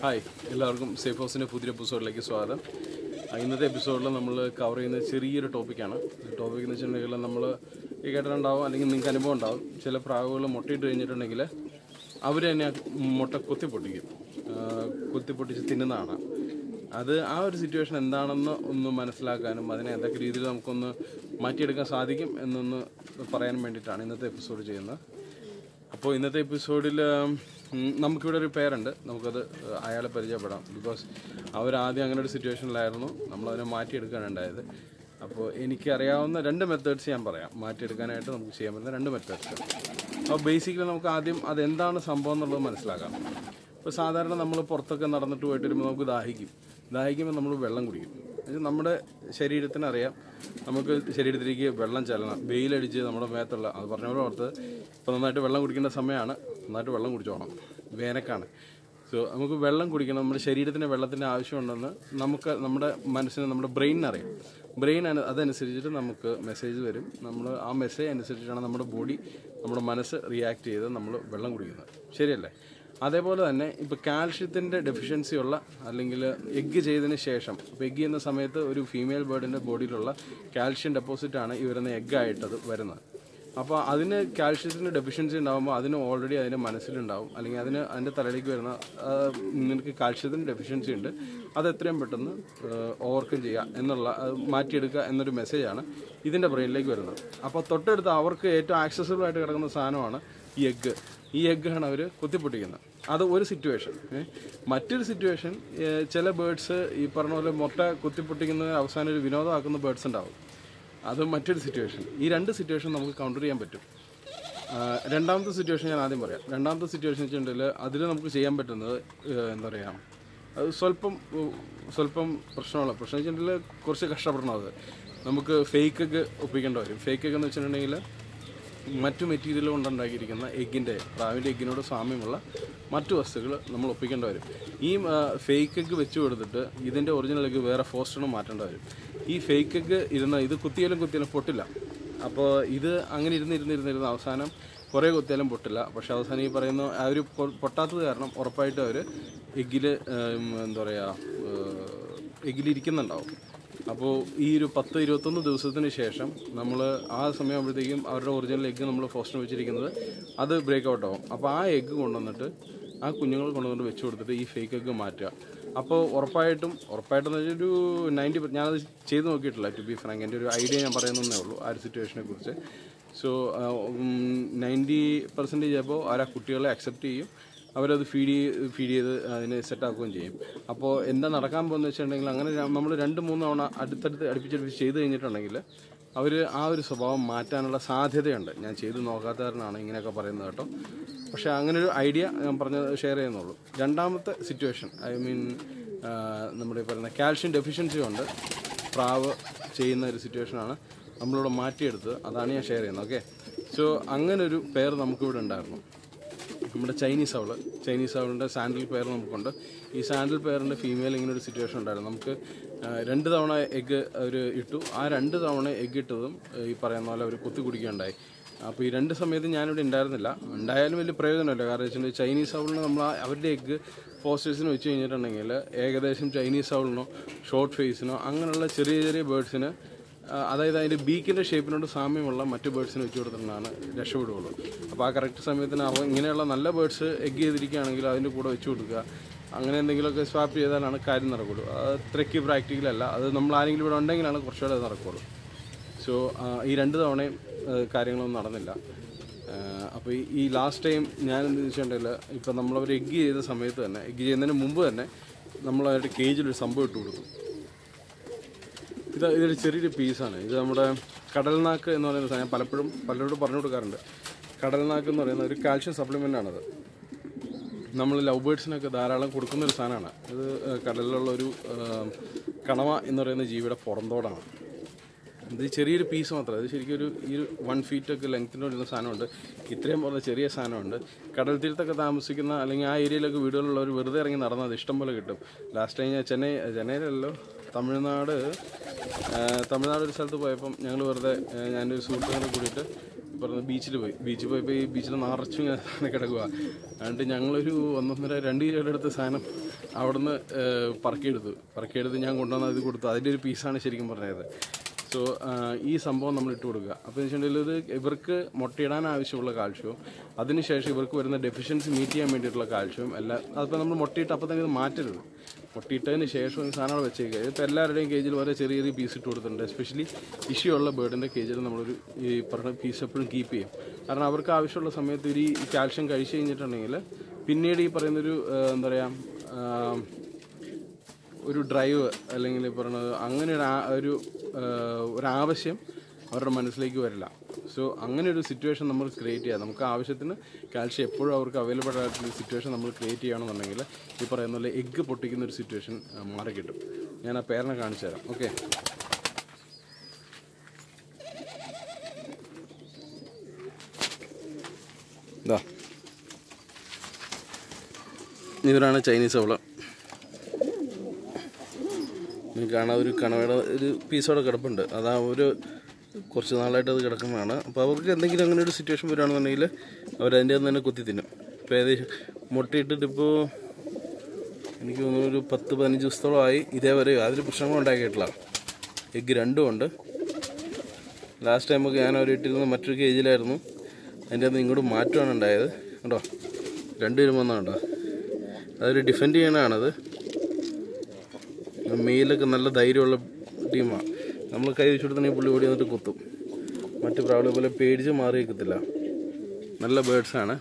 Hi എല്ലാവർക്കും safe ഹൗസിൻ്റെ പുതിയ എപ്പിസോഡിലേക്ക് സ്വാഗതം. ഇന്നത്തെ എപ്പിസോഡിൽ നമ്മൾ കവർ ചെയ്യുന്ന ചെറിയൊരു ടോപ്പിക്കാണ്. ടോപ്പിക് എന്ന് വെച്ചിട്ടുണ്ടെങ്കിൽ നമ്മൾ ഈ കേട്ടിട്ടുണ്ടാവും, അല്ലെങ്കിൽ നിങ്ങൾക്ക് അനുഭവം ഉണ്ടാവും. ചില പ്രാവുകൾ മുട്ടയിട്ട് കഴിഞ്ഞിട്ടുണ്ടെങ്കിൽ അവർ തന്നെ മുട്ട കുത്തിപ്പൊട്ടിച്ച് തിന്നുന്നതാണ്. അത് ആ ഒരു സിറ്റുവേഷൻ എന്താണെന്ന് ഒന്ന് മനസ്സിലാക്കാനും അതിനെ എന്തൊക്കെ രീതിയിൽ നമുക്കൊന്ന് മാറ്റിയെടുക്കാൻ സാധിക്കും എന്നൊന്ന് പറയാൻ വേണ്ടിയിട്ടാണ് ഇന്നത്തെ എപ്പിസോഡ് ചെയ്യുന്നത്. അപ്പോൾ ഇന്നത്തെ എപ്പിസോഡിൽ നമുക്കിവിടെ ഒരു പേരുണ്ട്, നമുക്കത് അയാളെ പരിചയപ്പെടാം. ബിക്കോസ് അവരാദ്യം അങ്ങനെ ഒരു സിറ്റുവേഷനിലായിരുന്നു, നമ്മളതിനെ മാറ്റിയെടുക്കാനുണ്ടായത്. അപ്പോൾ എനിക്കറിയാവുന്ന 2 മെത്തേഡ്സ് ഞാൻ പറയാം, മാറ്റിയെടുക്കാനായിട്ട് നമുക്ക് ചെയ്യാൻ പറ്റുന്ന 2 മെത്തേഡ്സ്. അപ്പോൾ ബേസിക്കലി നമുക്ക് ആദ്യം അതെന്താണ് സംഭവം എന്നുള്ളത് മനസ്സിലാക്കാം. ഇപ്പോൾ സാധാരണ നമ്മൾ പുറത്തൊക്കെ നടന്നിട്ട് പോയിട്ട് വരുമ്പോൾ നമുക്ക് ദാഹിക്കുമ്പോൾ നമ്മൾ വെള്ളം കുടിക്കും. നമ്മുടെ ശരീരത്തിനറിയാം നമുക്ക് ശരീരത്തിലേക്ക് വെള്ളം ചെല്ലണം, വെയിലടിച്ച് നമ്മുടെ മേത്തുള്ള അത് പറഞ്ഞ പോലെ ഓർത്ത് ഇപ്പോൾ നന്നായിട്ട് വെള്ളം കുടിക്കേണ്ട സമയമാണ്. നന്നായിട്ട് വെള്ളം കുടിച്ചോണം, വേനൽക്കാണ്. സോ നമുക്ക് വെള്ളം കുടിക്കണം, നമ്മുടെ ശരീരത്തിന് വെള്ളത്തിൻ്റെ ആവശ്യമുണ്ടെന്ന് നമുക്ക് നമ്മുടെ മനസ്സിന് നമ്മുടെ ബ്രെയിനിനറിയാം. അതനുസരിച്ചിട്ട് നമുക്ക് മെസ്സേജ് വരും. നമ്മൾ ആ മെസ്സേജ് അനുസരിച്ചിട്ടാണ് നമ്മുടെ മനസ്സ് റിയാക്ട് ചെയ്ത് നമ്മൾ വെള്ളം കുടിക്കുന്നത്. ശരിയല്ലേ? അതേപോലെ തന്നെ ഇപ്പോൾ കാൽഷ്യത്തിൻ്റെ ഡെഫിഷ്യൻസി ഉള്ള അല്ലെങ്കിൽ എഗ്ഗ് ചെയ്തതിന് ശേഷം, ഇപ്പോൾ എഗ്ഗ് ചെയ്യുന്ന സമയത്ത് ഒരു ഫീമെയിൽ ബേർഡിൻ്റെ ബോഡിയിലുള്ള കാൽഷ്യം ഡെപ്പോസിറ്റാണ് ഈ വരുന്ന എഗ്ഗായിട്ടത് വരുന്നത്. അപ്പോൾ അതിന് കാൽഷ്യത്തിൻ്റെ ഡെഫിഷ്യൻസി ഉണ്ടാകുമ്പോൾ അതിന് ഓൾറെഡി അതിൻ്റെ മനസ്സിലുണ്ടാവും, അല്ലെങ്കിൽ അതിൻ്റെ തലയിലേക്ക് വരുന്ന നിനക്ക് കാൽഷ്യത്തിൻ്റെ ഡെഫിഷ്യൻസി ഉണ്ട്, അത് എത്രയും പെട്ടെന്ന് ഓവർകം ചെയ്യുക എന്നുള്ള മാറ്റിയെടുക്കുക എന്നൊരു മെസ്സേജാണ് ഇതിൻ്റെ ബ്രെയിനിലേക്ക് വരുന്നത്. അപ്പോൾ തൊട്ടടുത്ത് അവർക്ക് ഏറ്റവും ആക്സസിബിൾ ആയിട്ട് കിടക്കുന്ന സാധനമാണ് ഈ എഗ്ഗാണ് അവർ കുത്തിപ്പൊട്ടിക്കുന്നത്. അത് ഒരു സിറ്റുവേഷൻ. മറ്റൊരു സിറ്റുവേഷൻ, ചില ബേർഡ്സ് ഈ പറഞ്ഞ പോലെ മുട്ട കുത്തിപ്പൊട്ടിക്കുന്നതിന് അവസാനം ഒരു വിനോദമാക്കുന്ന ബേർഡ്സ് ഉണ്ടാവും. അത് മറ്റൊരു സിറ്റുവേഷൻ. ഈ 2 സിറ്റുവേഷൻ നമുക്ക് കൗണ്ടർ ചെയ്യാൻ പറ്റും. രണ്ടാമത്തെ സിറ്റുവേഷൻ ഞാൻ ആദ്യം പറയാം. രണ്ടാമത്തെ സിറ്റുവേഷൻ വെച്ചിട്ടുണ്ടെങ്കിൽ അതിൽ നമുക്ക് ചെയ്യാൻ പറ്റുന്നത് എന്താ പറയുക, അത് സ്വല്പം പ്രശ്നം വെച്ചിട്ടുണ്ടെങ്കിൽ കുറച്ച് കഷ്ടപ്പെടണം. അത് നമുക്ക് ഫേക്ക് എഗ്ഗ് ഒപ്പിക്കേണ്ടി വരും. ഫേക്ക് എഗ്ഗ് എന്ന് വെച്ചിട്ടുണ്ടെങ്കിൽ മറ്റു മെറ്റീരിയൽ കൊണ്ടുണ്ടാക്കിയിരിക്കുന്ന പ്രാവിൻ്റെ എഗ്ഗിനോട് സാമ്യമുള്ള മറ്റു വസ്തുക്കൾ നമ്മൾ ഒപ്പിക്കേണ്ടി വരും. ഈ ഫേക്ക് എഗ്ഗ് വെച്ച് കൊടുത്തിട്ട് ഇതിൻ്റെ ഒറിജിനൽ എഗ്ഗ് വേറെ ഫോസ്റ്ററിന് മാറ്റേണ്ടി വരും. ഈ ഫേക്ക് എഗ്ഗ് ഇത് കുത്തിയാലും പൊട്ടില്ല. അപ്പോൾ ഇത് അങ്ങനെ ഇരുന്ന് അവസാനം കുറേ കുത്തിയാലും പൊട്ടില്ല. പക്ഷേ അവസാനം ഈ പറയുന്ന ആ ഒരു പൊട്ടാത്തത് കാരണം ഉറപ്പായിട്ടും അവർ എഗ്ഗിലിരിക്കുന്നുണ്ടാവും. അപ്പോൾ ഈ ഒരു 10-21 ദിവസത്തിന് ശേഷം നമ്മൾ ആ സമയമാകുമ്പോഴത്തേക്കും അവരുടെ ഒറിജിനൽ എഗ്ഗ് നമ്മൾ ഫോസ്റ്ററിന് വെച്ചിരിക്കുന്നത് അത് ബ്രേക്ക് ഔട്ട് ആവും. അപ്പോൾ ആ എഗ്ഗ് കൊണ്ടുവന്നിട്ട് ആ കുഞ്ഞുങ്ങൾ കൊണ്ടുവന്നിട്ട് വെച്ച് കൊടുത്തിട്ട് ഈ ഫേക്ക് എഗ്ഗ് മാറ്റുക. അപ്പോൾ ഉറപ്പായിട്ടും എന്ന് വെച്ചാൽ ഒരു 90%, ഞാനത് ചെയ്ത് നോക്കിയിട്ടില്ല ടു ബി ഫ്രാങ്ക്, എൻ്റെ ഒരു ഐഡിയ ഞാൻ പറയുന്നതേ ഉള്ളൂ ആ ഒരു സിറ്റുവേഷനെ കുറിച്ച്. സോ 90% അപ്പോൾ ആ കുട്ടികളെ അക്സെപ്റ്റ് ചെയ്യും, അവരത് ഫീഡ് ചെയ്ത് അതിനെ സെറ്റാക്കുകയും ചെയ്യും. അപ്പോൾ എന്താ നടക്കാൻ പോകുന്നത് വെച്ചിട്ടുണ്ടെങ്കിൽ, അങ്ങനെ നമ്മൾ 2-3 തവണ അടുപ്പിച്ചടുപ്പിച്ച് ചെയ്ത് കഴിഞ്ഞിട്ടുണ്ടെങ്കിൽ അവർ ആ ഒരു സ്വഭാവം മാറ്റാനുള്ള സാധ്യതയുണ്ട്. ഞാൻ ചെയ്ത് നോക്കാത്ത കാരണമാണ് ഇങ്ങനെയൊക്കെ പറയുന്നത് കേട്ടോ. പക്ഷേ അങ്ങനൊരു ഐഡിയ ഞാൻ ഷെയർ ചെയ്യുന്നുള്ളൂ. രണ്ടാമത്തെ സിറ്റുവേഷൻ, നമ്മുടെ പറയുന്ന കാൽഷ്യം ഡെഫിഷ്യൻസി കൊണ്ട് പ്രാവ് ചെയ്യുന്ന ഒരു സിറ്റുവേഷനാണ് നമ്മളിവിടെ മാറ്റിയെടുത്തത്. അതാണ് ഞാൻ ഷെയർ ചെയ്യുന്നത്. ഓക്കെ, സോ അങ്ങനൊരു പെയർ നമുക്കിവിടെ ഉണ്ടായിരുന്നു. നമ്മുടെ ചൈനീസ് ഔളിൻ്റെ സാൻഡിൽ പെയർ നമുക്കുണ്ട്. ഈ സാൻഡിൽ പെയറിൻ്റെ ഫീമെയിൽ ഇങ്ങനെ ഒരു സിറ്റുവേഷൻ ഉണ്ടായിരുന്നു. നമുക്ക് 2 തവണ എഗ്ഗ് അവർ ഇട്ടു. ആ 2 തവണ എഗ്ഗ് ഇട്ടതും ഈ പറയുന്ന പോലെ അവർ കുത്തി കുടിക്കുകയുണ്ടായി. അപ്പോൾ ഈ 2 സമയത്ത് ഞാനിവിടെ ഉണ്ടായാലും വലിയ പ്രയോജനമില്ല. കാരണം വെച്ചിട്ടുണ്ടെങ്കിൽ ചൈനീസ് ഔളിന് നമ്മൾ അവരുടെ എഗ്ഗ് ഫോസ്റ്റേഴ്സിന് വെച്ച് കഴിഞ്ഞിട്ടുണ്ടെങ്കിൽ ഏകദേശം ചൈനീസ് ഔളിനോ ഷോർട്ട് ഫേസിനോ അങ്ങനെയുള്ള ചെറിയ ബേർഡ്സിന്, അതായത് അതിൻ്റെ ബീക്കിൻ്റെ ഷേപ്പിനോട് സാമ്യമുള്ള മറ്റ് ബേർഡ്സിന് വെച്ച് കൊടുത്തിട്ടാണ് രക്ഷപ്പെടുകയുള്ളൂ. അപ്പോൾ ആ കറക്റ്റ് സമയത്തിന് ഇങ്ങനെയുള്ള നല്ല ബേർഡ്സ് എഗ്ഗ് ചെയ്തിരിക്കുകയാണെങ്കിൽ അതിൻ്റെ കൂടെ വെച്ച് കൊടുക്കുക. അങ്ങനെ എന്തെങ്കിലുമൊക്കെ സ്വാപ്പ് ചെയ്താലാണ് കാര്യം നടക്കുകയുള്ളൂ. അത്രയ്ക്ക് പ്രാക്ടിക്കലല്ല. അത് നമ്മൾ ആരെങ്കിലും ഇവിടെ ഉണ്ടെങ്കിലാണ് കുറച്ചുകൂടെ അത് നടക്കുകയുള്ളൂ. സോ ഈ 2 തവണയും കാര്യങ്ങളൊന്നും നടന്നില്ല. അപ്പോൾ ഈ ലാസ്റ്റ് ടൈം ഞാൻ എന്ത് വെച്ചിട്ടുണ്ടെങ്കിൽ, ഇപ്പം നമ്മളവർ എഗ്ഗ് ചെയ്ത സമയത്ത് തന്നെ, എഗ്ഗ് ചെയ്യുന്നതിന് മുമ്പ് തന്നെ നമ്മളവരുടെ കേജിലൊരു സംഭവം ഇട്ട് കൊടുത്തു. ഇതൊരു ചെറിയൊരു പീസാണ്. ഇത് നമ്മുടെ കടൽനാക്ക് എന്ന് പറയുന്ന സാധനം പലരോടും പറഞ്ഞു കൊടുക്കാറുണ്ട്. കടൽനാക്ക് എന്ന് പറയുന്ന ഒരു കാൽഷ്യം സപ്ലിമെൻ്റ് ആണത്. നമ്മൾ ലവ് ബേർഡ്സിനൊക്കെ ധാരാളം കൊടുക്കുന്നൊരു സാധനമാണ്. ഇത് കടലിലുള്ള ഒരു കണവ എന്ന് പറയുന്ന ജീവിയുടെ പുറന്തോടാണ്. ഇത് ചെറിയൊരു പീസ് മാത്രമേ, ഇത് ശരിക്കും ഈ 1 ഫീറ്റൊക്കെ ലെങ്ത്തിൻ്റെ വരുന്ന സാധനമുണ്ട്. ഇത്രയും പറഞ്ഞ ചെറിയ സാധനമുണ്ട്. കടൽ തീരത്തൊക്കെ താമസിക്കുന്ന അല്ലെങ്കിൽ ആ ഏരിയയിലൊക്കെ വീടുകളുള്ളവർ വെറുതെ ഇറങ്ങി നടന്നത് ഇഷ്ടം പോലെ കിട്ടും. ലാസ്റ്റ് ടൈം ഞാൻ ചെന്നൈയിലല്ലോ, തമിഴ്നാട് ഒരു സ്ഥലത്ത് പോയപ്പം ഞങ്ങൾ വെറുതെ ഞാനൊരു സുഹൃത്തുക്കളെ കൂടിയിട്ട് പറഞ്ഞ ബീച്ചിൽ പോയപ്പോൾ ഈ ബീച്ചിൽ നിറച്ചും ഇങ്ങനെ കിടക്കുക. എന്നിട്ട് ഞങ്ങളൊരു 1.5-2 കിലോയുടെ അടുത്ത സാധനം അവിടുന്ന് പറക്കിയെടുത്ത് ഞാൻ കൊണ്ടുവന്ന് അത് കൊടുത്തു. അതിൻ്റെ ഒരു പീസാണ് ശരിക്കും പറഞ്ഞത്. സോ ഈ സംഭവം നമ്മൾ ഇട്ട് കൊടുക്കുക. അപ്പോൾ എന്ന് വെച്ചിട്ടുണ്ടെങ്കിൽ ഇത് ഇവർക്ക് മുട്ടയിടാൻ ആവശ്യമുള്ള കാൽഷ്യവും അതിനുശേഷം ഇവർക്ക് വരുന്ന ഡെഫിഷ്യൻസി മീറ്റ് ചെയ്യാൻ വേണ്ടിയിട്ടുള്ള കാൽഷ്യവും എല്ലാം. അതിപ്പോൾ നമ്മൾ മുട്ടയിട്ട് അപ്പോൾ തന്നെ ഇത് മാറ്റരുത്. മുട്ടയിട്ടതിന് ശേഷം ഈ സാധനങ്ങൾ വെച്ചേക്കുക. ഇപ്പോൾ എല്ലാവരുടെയും കേജിൽ വളരെ ചെറിയ പീസ് ഇട്ട് കൊടുത്തിട്ടുണ്ട്. എസ്പെഷ്യലി ഇഷ്യൂ ഉള്ള ബേർഡിൻ്റെ കേജിൽ നമ്മളൊരു ഈ പറഞ്ഞ പീസ് എപ്പോഴും കീപ്പ് ചെയ്യും. കാരണം അവർക്ക് ആവശ്യമുള്ള സമയത്ത് ഈ കാൽഷ്യം കഴിച്ചു കഴിഞ്ഞിട്ടുണ്ടെങ്കിൽ പിന്നീട് ഈ പറയുന്നൊരു എന്താ പറയുക ഒരു ഡ്രൈവ് അല്ലെങ്കിൽ പറയുന്നത് അങ്ങനെ ഒരു ആവശ്യം അവരുടെ മനസ്സിലേക്ക് വരില്ല. സോ അങ്ങനെ ഒരു സിറ്റുവേഷൻ നമ്മൾ ക്രിയേറ്റ് ചെയ്യുക. നമുക്ക് ആവശ്യത്തിന് കാൽഷ്യം എപ്പോഴും അവർക്ക് അവൈലബിൾ ആയിട്ടുള്ള സിറ്റുവേഷൻ നമ്മൾ ക്രിയേറ്റ് ചെയ്യുകയാണെന്നുണ്ടെങ്കിൽ ഈ പറയുന്ന പോലെ എഗ്ഗ് പൊട്ടിക്കുന്ന ഒരു സിറ്റുവേഷൻ മാറി കിട്ടും. ഞാൻ ആ പേരിനെ കാണിച്ചു തരാം. ഓക്കെ, ഇതാ ഇവരാണ് ചൈനീസ് അവള. കാണാൻ ഒരു കണവയുടെ ഒരു പീസോടെ കിടപ്പുണ്ട്. അതാ ഒരു കുറച്ച് നാളായിട്ട് അത് കിടക്കുന്നതാണ്. അപ്പോൾ അവർക്ക് എന്തെങ്കിലും അങ്ങനെ ഒരു സിറ്റുവേഷൻ വരികയാണെന്നുണ്ടെങ്കിൽ അവരതിൻ്റെ തന്നെ കുത്തി തിന്നും. ഇപ്പോൾ ഏകദേശം മുട്ടയിട്ടിട്ട് ഇപ്പോൾ എനിക്ക് തോന്നുന്നു ഒരു 10-15 ദിവസത്തോളമായി ഇതേവരെ യാതൊരു പ്രശ്നങ്ങളും ഉണ്ടാക്കിയിട്ടില്ല. എഗ്ഗ് 2 ഉണ്ട്. ലാസ്റ്റ് ടൈമൊക്കെ ഞാൻ അവരിട്ടിരുന്ന മറ്റൊരു കേജിലായിരുന്നു. അതിൻ്റെ അകത്ത് ഇങ്ങോട്ട് മാറ്റമാണ് ഉണ്ടായത്. കേട്ടോ, 2 വരുമ്പോന്നാണ്ടോ അതൊരു ഡിഫെൻഡ് ചെയ്യണതാണത്. മെയിലൊക്കെ നല്ല ധൈര്യമുള്ള ടീമാണ്. നമ്മൾ കൈ വെച്ച് കൊടുത്തിട്ടുണ്ടെങ്കിൽ പുള്ളി ഓടി വന്നിട്ട് കുത്തും. മറ്റു പ്രാവുകളെ പോലെ പേടിച്ച് മാറി വയ്ക്കത്തില്ല. നല്ല ബേഡ്സാണ്.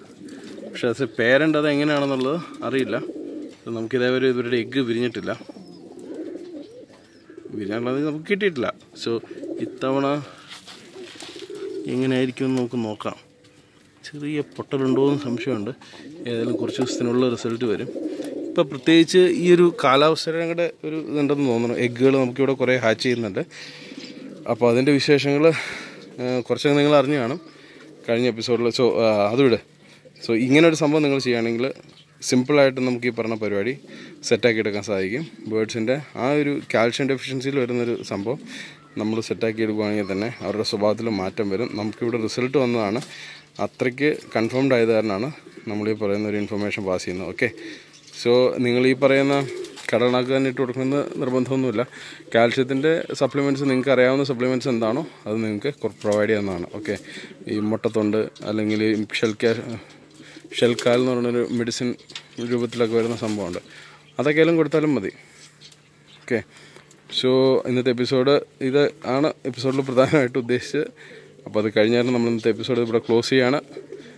പക്ഷെ ആസ് എ പേരൻ്റ് അത് എങ്ങനെയാണെന്നുള്ളത് അറിയില്ല. നമുക്കിതേവരെ ഇവരുടെ എഗ്ഗ് വിരിഞ്ഞിട്ടില്ല. വിരിഞ്ഞാലുള്ളത് നമുക്ക് കിട്ടിയിട്ടില്ല. സോ ഇത്തവണ എങ്ങനെയായിരിക്കും നമുക്ക് നോക്കാം. ചെറിയ പൊട്ടലുണ്ടോ എന്ന് സംശയമുണ്ട്. ഏതായാലും കുറച്ച് ദിവസത്തിനുള്ള റിസൾട്ട് വരും. ഇപ്പോൾ പ്രത്യേകിച്ച് ഈ ഒരു കാലാവസ്ഥയുടെ ഒരു ഇതുണ്ടെന്ന് തോന്നുന്നു. എഗ്ഗുകൾ നമുക്കിവിടെ കുറേ ഹാച്ച് ചെയ്യുന്നുണ്ട്. അപ്പോൾ അതിൻ്റെ വിശേഷങ്ങൾ കുറച്ചൊക്കെ നിങ്ങൾ അറിഞ്ഞു കാണും കഴിഞ്ഞ എപ്പിസോഡിൽ. സോ അതുവിടെ. സോ ഇങ്ങനൊരു സംഭവം നിങ്ങൾ ചെയ്യുകയാണെങ്കിൽ സിമ്പിളായിട്ട് നമുക്ക് ഈ പറഞ്ഞ പരിപാടി സെറ്റാക്കി എടുക്കാൻ സാധിക്കും. ബേഡ്സിൻ്റെ ആ ഒരു കാൽഷ്യം ഡെഫിഷ്യൻസിയിൽ വരുന്നൊരു സംഭവം നമ്മൾ സെറ്റാക്കി എടുക്കുകയാണെങ്കിൽ തന്നെ അവരുടെ സ്വഭാവത്തിൽ മാറ്റം വരും. നമുക്കിവിടെ റിസൾട്ട് വന്നതാണ്. അത്രയ്ക്ക് കൺഫേംഡ് ആയത് കാരണമാണ് നമ്മളീ പറയുന്ന ഒരു ഇൻഫർമേഷൻ പാസ് ചെയ്യുന്നത്. ഓക്കെ, സോ നിങ്ങൾ ഈ പറയുന്ന കടലാക്ക് തന്നെ ഇട്ട് കൊടുക്കുന്ന നിർബന്ധമൊന്നുമില്ല. കാൽഷ്യത്തിൻ്റെ സപ്ലിമെൻറ്റ്സ് നിങ്ങൾക്ക് അറിയാവുന്ന സപ്ലിമെൻറ്റ്സ് എന്താണോ അത് നിങ്ങൾക്ക് പ്രൊവൈഡ് ചെയ്യുന്നതാണ്. ഓക്കെ, ഈ മുട്ടത്തൊണ്ട് അല്ലെങ്കിൽ ഷെൽക്കാൽ എന്ന് പറയുന്നൊരു മെഡിസിൻ രൂപത്തിലൊക്കെ വരുന്ന സംഭവമുണ്ട്. അതൊക്കെയാലും കൊടുത്താലും മതി. ഓക്കെ, സോ ഇന്നത്തെ എപ്പിസോഡ് ഇത് ആണ് എപ്പിസോഡിൽ പ്രധാനമായിട്ട് ഉദ്ദേശിച്ചത്. അപ്പോൾ അത് കഴിഞ്ഞാലും നമ്മൾ ഇന്നത്തെ എപ്പിസോഡ് ഇവിടെ ക്ലോസ് ചെയ്യുകയാണ്.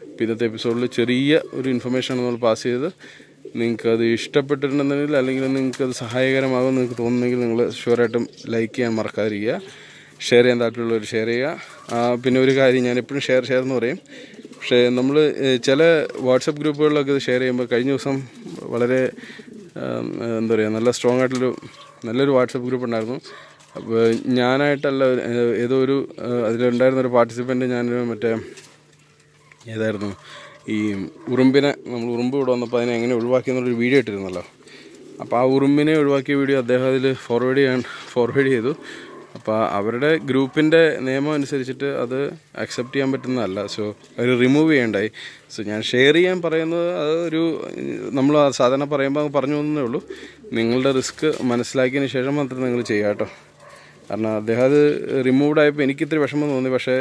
അപ്പോൾ ഇന്നത്തെ എപ്പിസോഡിൽ ചെറിയ ഒരു ഇൻഫർമേഷനാണ് നമ്മൾ പാസ് ചെയ്തത്. നിങ്ങൾക്കത് ഇഷ്ടപ്പെട്ടിട്ടുണ്ടെങ്കിൽ അല്ലെങ്കിൽ നിങ്ങൾക്കത് സഹായകരമാകും നിങ്ങൾക്ക് തോന്നുന്നെങ്കിൽ നിങ്ങൾ ഷുവറായിട്ടും ലൈക്ക് ചെയ്യാൻ മറക്കാതിരിക്കുക. ഷെയർ ചെയ്യാൻ താല്പര്യമുള്ളവർ ഷെയർ ചെയ്യുക. പിന്നെ ഒരു കാര്യം, ഞാൻ എപ്പോഴും ഷെയർ എന്ന് പറയും. പക്ഷേ നമ്മൾ ചില വാട്സപ്പ് ഗ്രൂപ്പുകളിലൊക്കെ ഇത് ഷെയർ ചെയ്യുമ്പോൾ കഴിഞ്ഞ ദിവസം വളരെ എന്താ പറയുക നല്ല നല്ലൊരു വാട്സപ്പ് ഗ്രൂപ്പ് ഉണ്ടായിരുന്നു. അപ്പോൾ ഞാനായിട്ടല്ല, ഏതോ ഒരു അതിലുണ്ടായിരുന്നൊരു പാർട്ടിസിപ്പൻ്റ് മറ്റേ ഏതായിരുന്നു ഈ നമ്മൾ ഉറുമ്പ് ഇവിടെ വന്നപ്പോൾ അതിനെ എങ്ങനെ ഒഴിവാക്കിയെന്നുള്ളൊരു വീഡിയോ ഇട്ടിരുന്നല്ലോ. അപ്പോൾ ആ ഉറുമ്പിനെ ഒഴിവാക്കിയ വീഡിയോ അദ്ദേഹം അതിൽ ഫോർവേഡ് ചെയ്തു. അപ്പോൾ അവരുടെ ഗ്രൂപ്പിൻ്റെ നിയമം അനുസരിച്ചിട്ട് അത് അക്സെപ്റ്റ് ചെയ്യാൻ പറ്റുന്നതല്ല. സോ അവർ റിമൂവ് ചെയ്യണ്ടായി. സോ ഞാൻ ഷെയർ ചെയ്യാൻ പറയുന്നത് അത് നമ്മൾ സാധാരണ പറയുമ്പോൾ പറഞ്ഞു പോകുന്നതേ ഉള്ളൂ. നിങ്ങളുടെ റിസ്ക് മനസ്സിലാക്കിയതിന് ശേഷം മാത്രം നിങ്ങൾ ചെയ്യുക കേട്ടോ. കാരണം അദ്ദേഹം അത് റിമൂവ്ഡ് ആയപ്പോൾ എനിക്കിത്തിരി വിഷമം തോന്നി. പക്ഷേ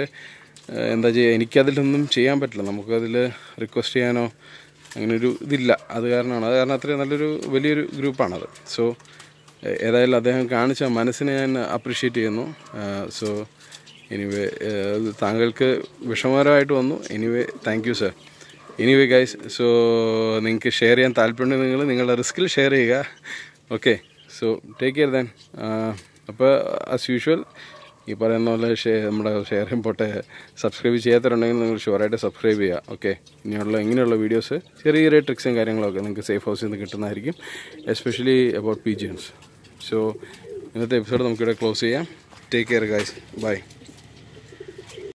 എന്താ ചെയ്യുക, എനിക്കതിലൊന്നും ചെയ്യാൻ പറ്റില്ല. നമുക്കതിൽ റിക്വസ്റ്റ് ചെയ്യാനോ അങ്ങനൊരു ഇതില്ല. അത് കാരണം അത്രയും വലിയൊരു ഗ്രൂപ്പാണത്. സോ ഏതായാലും അദ്ദേഹം കാണിച്ച മനസ്സിനെ ഞാൻ അപ്രീഷിയേറ്റ് ചെയ്യുന്നു. സോ എനിവേ താങ്കൾക്ക് വിഷമകരമായിട്ട് വന്നു. Anyway thank you sir. Anyway guys, so നിങ്ങൾക്ക് ഷെയർ ചെയ്യാൻ താല്പര്യമുണ്ടെങ്കിൽ നിങ്ങളുടെ റിസ്കിൽ ഷെയർ ചെയ്യുക. Okay, so take care then. അപ്പോൾ ആസ് യൂഷ്വൽ ഈ പറയുന്ന പോലെ നമ്മുടെ ഷെയറും പോട്ടെ. സബ്സ്ക്രൈബ് ചെയ്യാത്തവരുണ്ടെങ്കിൽ നിങ്ങൾ ഷുവറായിട്ട് സബ്സ്ക്രൈബ് ചെയ്യുക. ഓക്കെ, ഇങ്ങനെയുള്ള വീഡിയോസ് ചെറിയ ട്രിക്സും കാര്യങ്ങളൊക്കെ നിങ്ങൾക്ക് സേഫ് ഹൗസിൽ നിന്ന് കിട്ടുന്നതായിരിക്കും, എസ്പെഷ്യലി അബൌട്ട് പിജിയൻസ്. സോ ഇന്നത്തെ എപ്പിസോഡ് നമുക്കിവിടെ ക്ലോസ് ചെയ്യാം. Take care guys, by.